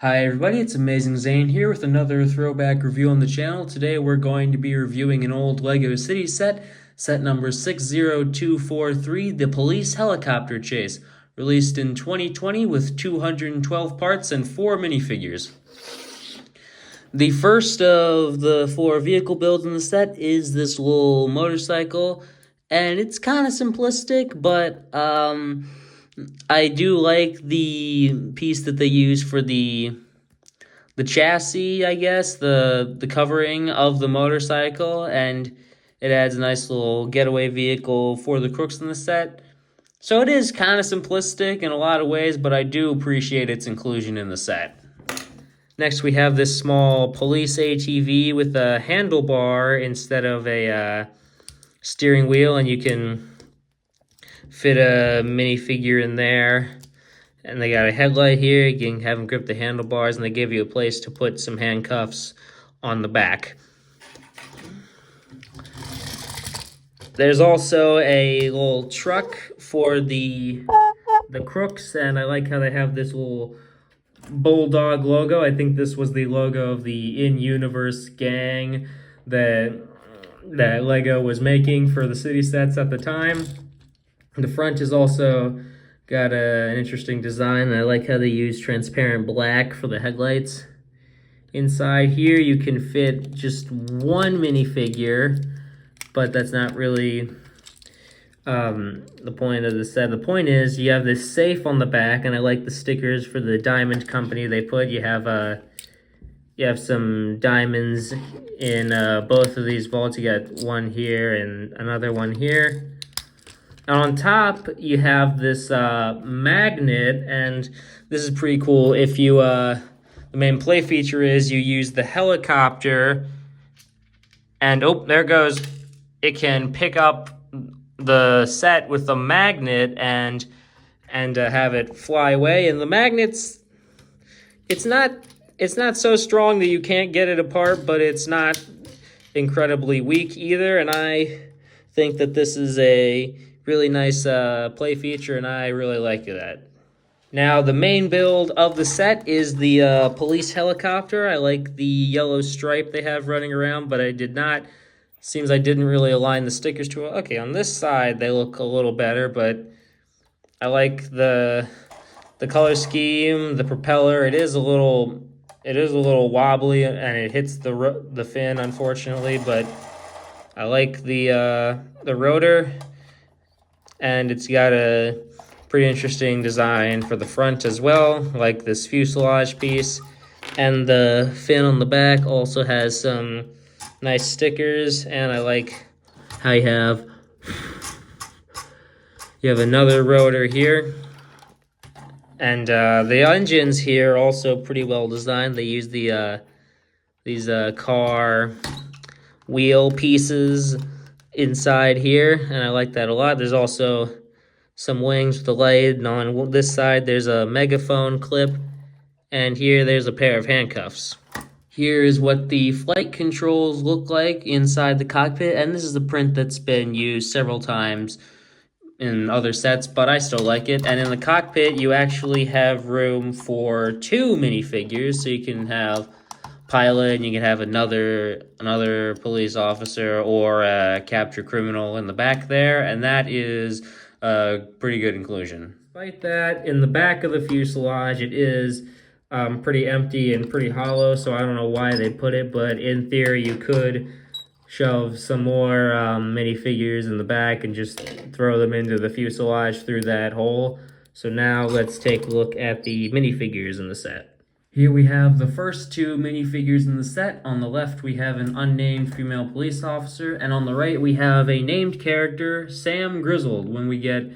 Hi everybody, it's Amazing Zane here with another throwback review on the channel. Today we're going to be reviewing an old LEGO City set number 60243, the Police Helicopter Chase, released in 2020 with 212 parts and 4 minifigures. The first of the 4 vehicle builds in the set is this little motorcycle, and it's kind of simplistic, but I do like the piece that they use for the chassis, I guess, the covering of the motorcycle, and it adds a nice little getaway vehicle for the crooks in the set. So it is kind of simplistic in a lot of ways, but I do appreciate its inclusion in the set. Next, we have this small police ATV with a handlebar instead of a steering wheel, and you can fit a minifigure in there. And they got a headlight here. You can have them grip the handlebars, and they give you a place to put some handcuffs on the back. There's also a little truck for the crooks, and I like how they have this little bulldog logo. I think this was the logo of the in-universe gang that LEGO was making for the city sets at the time. The front is also got an interesting design. I like how they use transparent black for the headlights. Inside here, you can fit just one minifigure, but that's not really the point of the set. The point is you have this safe on the back, and I like the stickers for the diamond company they put. You have some diamonds in both of these vaults. You got one here and another one here. And on top, you have this magnet, and this is pretty cool. If you, the main play feature is you use the helicopter, and oh, there it goes. It can pick up the set with the magnet and have it fly away. And the magnet's, it's not so strong that you can't get it apart, but it's not incredibly weak either. And I think that this is a really nice play feature, and I really like that. Now, the main build of the set is the police helicopter. I like the yellow stripe they have running around, but seems I didn't really align the stickers to it. Okay, on this side, they look a little better, but I like the color scheme, the propeller. It is a little wobbly, and it hits the fin, unfortunately, but I like the rotor. And it's got a pretty interesting design for the front as well, like this fuselage piece. And the fin on the back also has some nice stickers, and I like how you have another rotor here. And the engines here are also pretty well designed. They use these car wheel pieces inside here, and I like that a lot. There's also some wings with the light, and on this side there's a megaphone clip, and here there's a pair of handcuffs. Here is what the flight controls look like inside the cockpit, and this is a print that's been used several times in other sets, but I still like it. And in the cockpit, you actually have room for 2 minifigures, so you can have pilot, and you can have another police officer or a captured criminal in the back there, and that is a pretty good inclusion. Despite that, in the back of the fuselage, it is pretty empty and pretty hollow, so I don't know why they put it, but in theory, you could shove some more minifigures in the back and just throw them into the fuselage through that hole. So now let's take a look at the minifigures in the set. Here we have the first 2 minifigures in the set. On the left, we have an unnamed female police officer, and on the right, we have a named character, Sam Grizzled. When we get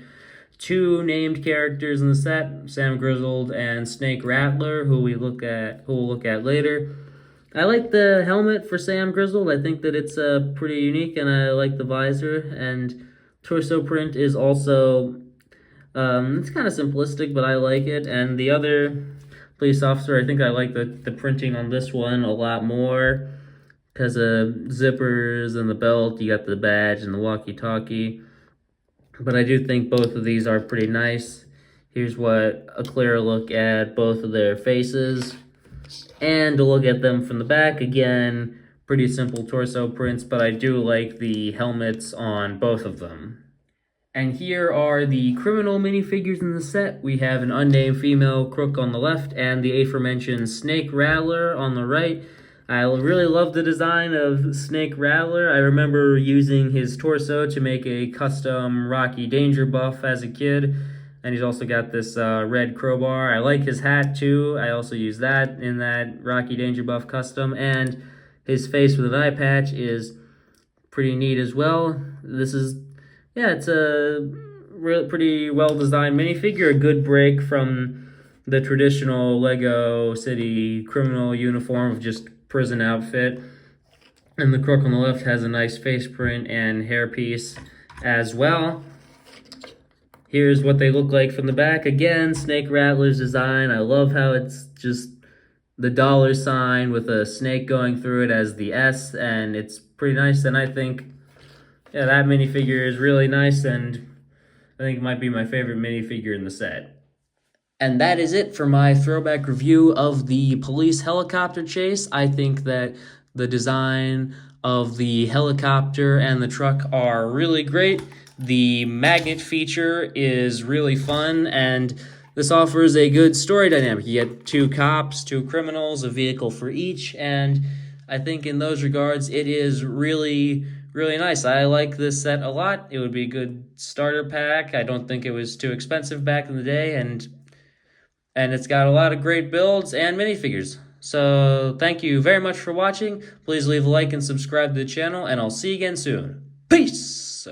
2 named characters in the set, Sam Grizzled and Snake Rattler, who we'll look at later. I like the helmet for Sam Grizzled. I think that it's pretty unique, and I like the visor. And torso print is also it's kind of simplistic, but I like it. And the other police officer, I think I like the printing on this one a lot more because of zippers and the belt. You got the badge and the walkie-talkie. But I do think both of these are pretty nice. Here's a clear look at both of their faces. And to look at them from the back, again, pretty simple torso prints, but I do like the helmets on both of them. And here are the criminal minifigures in the set. We have an unnamed female crook on the left and the aforementioned Snake Rattler on the right. I really love the design of Snake Rattler. I remember using his torso to make a custom Rocky Danger buff as a kid. And he's also got this red crowbar. I like his hat too. I also use that in that Rocky Danger buff custom. And his face with an eye patch is pretty neat as well. This is, yeah, it's a pretty well-designed minifigure. A good break from the traditional Lego City criminal uniform of just prison outfit. And the crook on the left has a nice face print and hairpiece as well. Here's what they look like from the back. Again, Snake Rattler's design. I love how it's just the dollar sign with a snake going through it as the S, and it's pretty nice. And I think, yeah, that minifigure is really nice, and I think it might be my favorite minifigure in the set. And that is it for my throwback review of the police helicopter chase. I think that the design of the helicopter and the truck are really great. The magnet feature is really fun, and this offers a good story dynamic. You get 2 cops, 2 criminals, a vehicle for each, and I think in those regards, it is really nice. I like this set a lot. It would be a good starter pack. I don't think it was too expensive back in the day, and it's got a lot of great builds and minifigures. So thank you very much for watching. Please leave a like and subscribe to the channel, and I'll see you again soon. Peace!